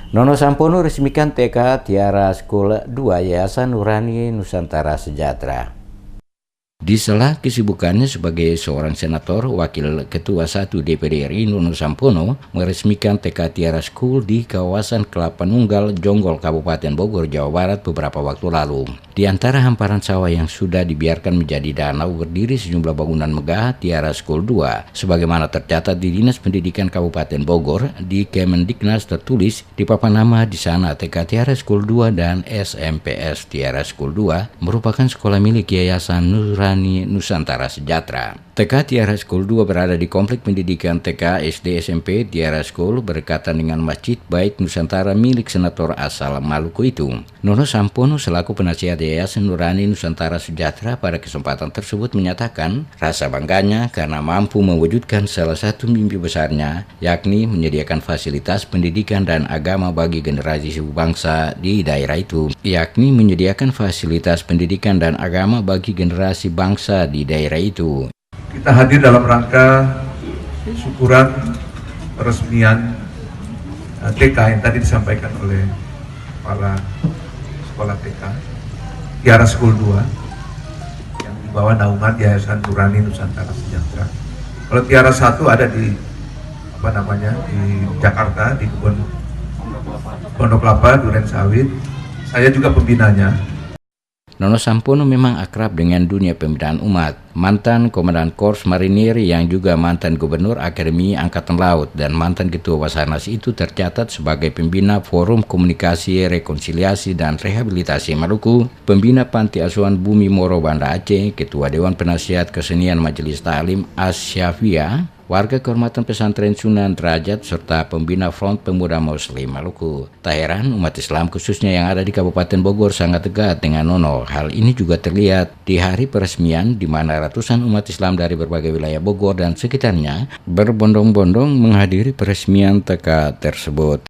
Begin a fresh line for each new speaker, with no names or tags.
Nono Sampono resmikan TK Tiara School 2 Yayasan Nurani Nusantara Sejahtera. Di sela kesibukannya sebagai seorang senator, Wakil Ketua 1 DPD RI Nono Sampono meresmikan TK Tiara School di kawasan Kelapa Nunggal, Jonggol, Kabupaten Bogor, Jawa Barat beberapa waktu lalu. Di antara hamparan sawah yang sudah dibiarkan menjadi danau berdiri sejumlah bangunan megah Tiara School 2. Sebagaimana tercatat di Dinas Pendidikan Kabupaten Bogor, di Kemendiknas tertulis di papan nama di sana TK Tiara School 2 dan SMPS Tiara School 2 merupakan sekolah milik Yayasan Nurani Nusantara Sejahtera. TK Tiara School 2 berada di Komplek Pendidikan TK SD SMP Tiara School berdekatan dengan Masjid Bait Nusantara milik senator asal Maluku itu. Nono Sampono selaku penasihat Yayasan Nurani Nusantara Sejahtera pada kesempatan tersebut menyatakan rasa bangganya karena mampu mewujudkan salah satu mimpi besarnya, yakni menyediakan fasilitas pendidikan dan agama bagi generasi suku bangsa di daerah itu, yakni menyediakan fasilitas pendidikan dan agama bagi generasi bangsa di daerah itu.
Kita hadir dalam rangka syukuran peresmian TK yang tadi disampaikan oleh kepala sekolah TK Tiara School 2 yang di bawah naungan Yayasan Nurani Nusantara Sejahtera. Kalau Tiara 1 ada di di Jakarta, di Pondok Kelapa, Duren Sawit. Saya juga pembinanya.
Nono Sampono memang akrab dengan dunia pembinaan umat. Mantan Komandan Korps Marinir yang juga mantan Gubernur Akademi Angkatan Laut dan mantan Ketua Basarnas itu tercatat sebagai pembina Forum Komunikasi, Rekonsiliasi, dan Rehabilitasi Maluku, pembina Panti Asuhan Bumi Moro Banda Aceh, Ketua Dewan Penasihat Kesenian Majelis Ta'lim Asyafia, warga kehormatan pesantren Sunan Derajat, serta pembina Front Pemuda Muslim Maluku. Tak heran umat Islam khususnya yang ada di Kabupaten Bogor sangat dekat dengan Nono. Hal ini juga terlihat di hari peresmian di mana ratusan umat Islam dari berbagai wilayah Bogor dan sekitarnya berbondong-bondong menghadiri peresmian TK tersebut.